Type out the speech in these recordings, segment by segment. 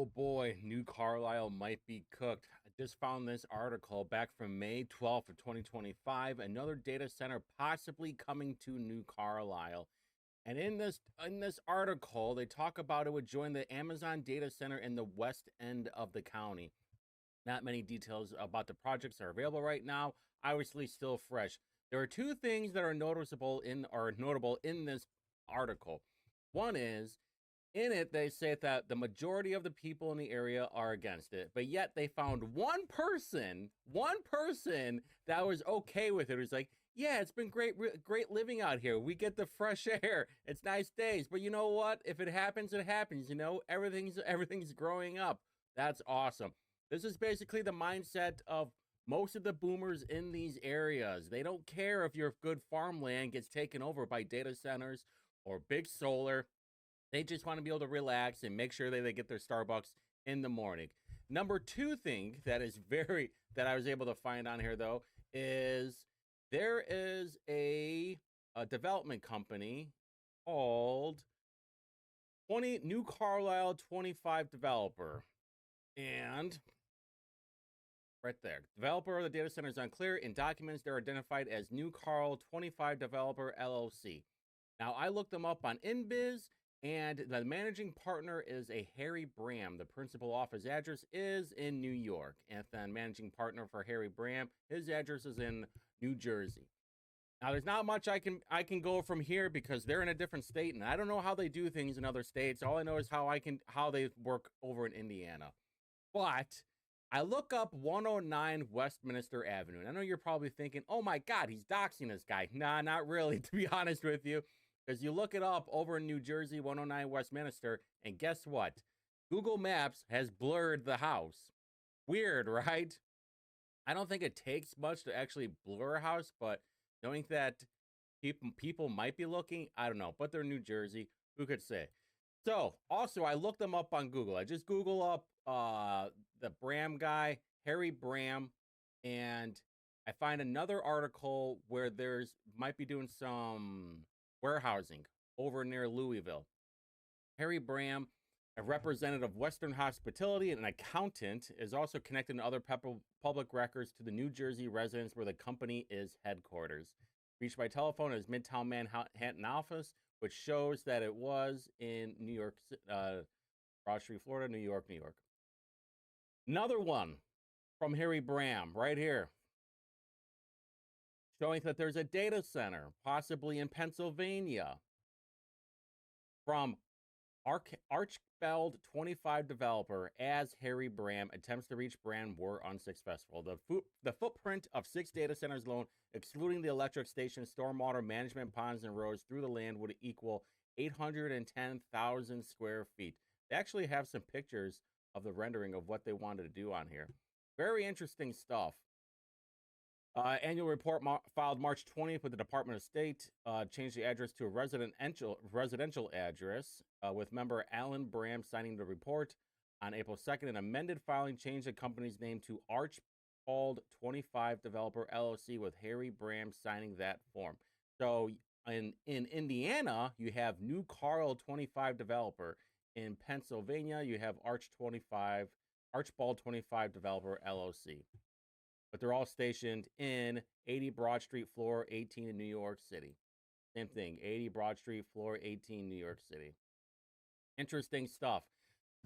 Oh boy, New Carlisle might be cooked. I just found this article back from May 12th of 2025. Another data center possibly coming to New Carlisle. And in this article, they talk about it would join the Amazon data center in the west end of the county. Not many details about the projects are available right now. Obviously, still fresh. There are two things that are noticeable in or notable in this article. One is in it, they say that the majority of the people in the area are against it, but yet they found one person that was okay with it. It was like, yeah, it's been great living out here. We get the fresh air. It's nice days. But you know what? If it happens, it happens. Everything's growing up. That's awesome. This is basically the mindset of most of the boomers in these areas. They don't care if your good farmland gets taken over by data centers or big solar. They just want to be able to relax and make sure that they get their Starbucks in the morning. Number two thing that I was able to find on here though is there is a development company called 20 New Carlisle 25 Developer. And right there, developer of the data center is unclear. In documents, they're identified as New Carl 25 Developer LLC. Now, I looked them up on InBiz, and the managing partner is a Harry Bram. The principal office address is in New York. And then managing partner for Harry Bram, his address is in New Jersey. Now, there's not much I can go from here because they're in a different state, and I don't know how they do things in other states. All I know is how they work over in Indiana. But I look up 109 Westminster Avenue, and I know you're probably thinking, oh my God, he's doxing this guy. Nah, not really, to be honest with you, because you look it up over in New Jersey, 109 Westminster, and guess what? Google Maps has blurred the house. Weird, right? I don't think it takes much to actually blur a house, but knowing that people might be looking, I don't know, but they're New Jersey. Who could say? So, also, I looked them up on Google. I just Google up the Bram guy, Harry Bram, and I find another article where there's might be doing some warehousing over near Louisville. Harry Bram, a representative of Western Hospitality and an accountant, is also connected in other public records to the New Jersey residence where the company is headquarters. Reached by telephone at his Midtown Manhattan office, which shows that it was in New York, Broad Street, Florida, New York, New York. Another one from Harry Bram right here, showing that there's a data center, possibly Pennsylvania, from Archibald 25 developer as Harry Bram attempts to reach Bram were unsuccessful. The footprint of 6 data centers alone, excluding the electric station, stormwater management ponds and roads through the land, would equal 810,000 square feet. They actually have some pictures of the rendering of what they wanted to do on here. Very interesting stuff. Annual report filed March 20th with the Department of State changed the address to a residential address with member Alan Bram signing the report. On April 2nd, an amended filing changed the company's name to Archibald 25 Developer LLC with Harry Bram signing that form. So in Indiana, you have New Carl 25 Developer. In Pennsylvania, you have Archibald 25 Developer LLC. But they're all stationed in 80 Broad Street, floor 18 in New York City. Same thing, 80 Broad Street, floor 18, New York City. Interesting stuff.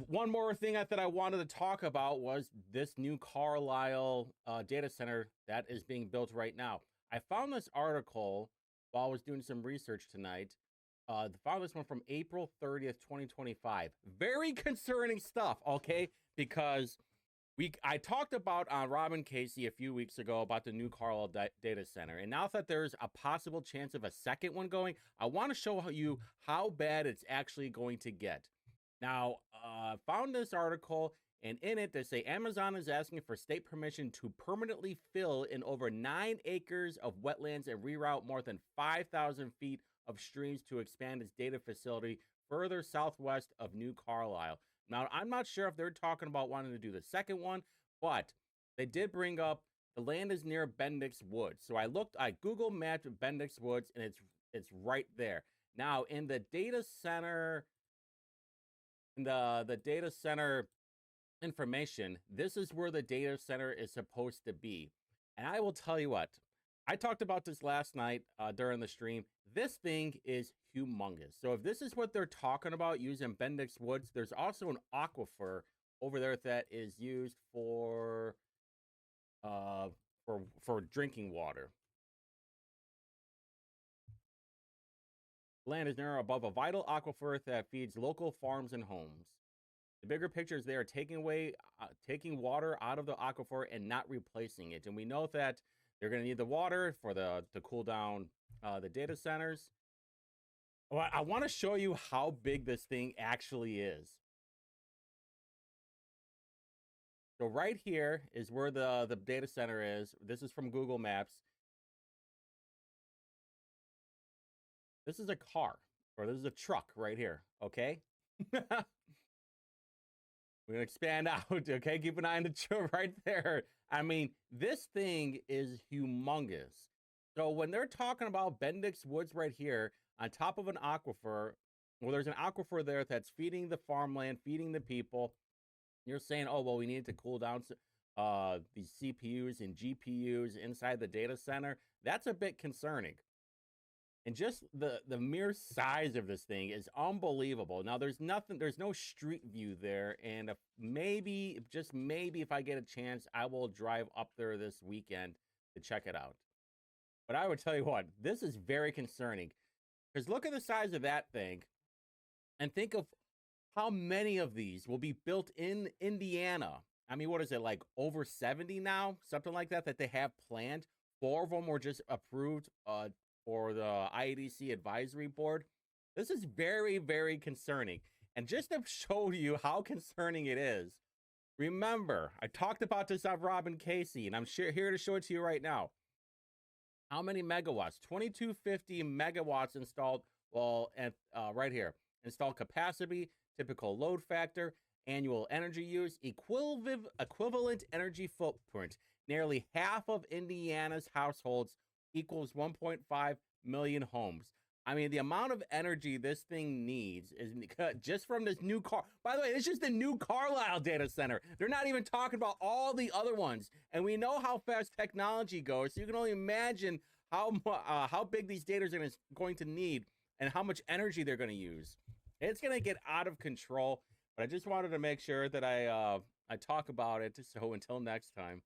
One more thing that I wanted to talk about was this New Carlisle data center that is being built right now. I found this article while I was doing some research tonight. Found this one from April 30th, 2025. Very concerning stuff, okay? Because I talked about on Robin Casey a few weeks ago about the New Carlisle data center. And now that there's a possible chance of a second one going, I want to show you how bad it's actually going to get. Now, found this article, and in it, they say Amazon is asking for state permission to permanently fill in over 9 acres of wetlands and reroute more than 5,000 feet of streams to expand its data facility further southwest of New Carlisle. Now, I'm not sure if they're talking about wanting to do the second one, but they did bring up the land is near Bendix Woods. So I Google mapped Bendix Woods, and it's right there. Now, in the data center information, this is where the data center is supposed to be. And I will tell you what, I talked about this last night during the stream. This thing is humongous. So if this is what they're talking about using Bendix Woods, there's also an aquifer over there that is used uh for drinking water. Land is narrow above a vital aquifer that feeds local farms and homes. The bigger picture is they are taking water out of the aquifer and not replacing it. And we know that they're going to need the water for to cool down the data centers. Well, I want to show you how big this thing actually is. So right here is where the data center is. This is from Google Maps. This is a car, or this is a truck right here, okay? We're gonna expand out, okay? Keep an eye on the truck right there. I mean, this thing is humongous. So when they're talking about Bendix Woods right here on top of an aquifer, well, there's an aquifer there that's feeding the farmland, feeding the people. You're saying, oh, well, we need to cool down these CPUs and GPUs inside the data center. That's a bit concerning. And just the mere size of this thing is unbelievable. Now there's no street view there, and if maybe, just maybe, if I get a chance, I will drive up there this weekend to check it out. But I would tell you what, this is very concerning, because look at the size of that thing, and think of how many of these will be built in Indiana. I mean, what is it, like over 70 now, something like that they have planned? 4 of them were just approved for the IEDC advisory board. This is very, very concerning. And just to show you how concerning it is, remember, I talked about this on Robin Casey, and I'm here to show it to you right now. How many megawatts? 2250 megawatts installed, well, and right here. Installed capacity, typical load factor, annual energy use, equivalent energy footprint. Nearly half of Indiana's households equals 1.5 million homes. I mean, the amount of energy this thing needs is just from this new car. By the way, it's just the new Carlisle data center. They're not even talking about all the other ones. And we know how fast technology goes, so you can only imagine how big these data centers are going to need and how much energy they're going to use. It's going to get out of control. But I just wanted to make sure that I talk about it. So until next time.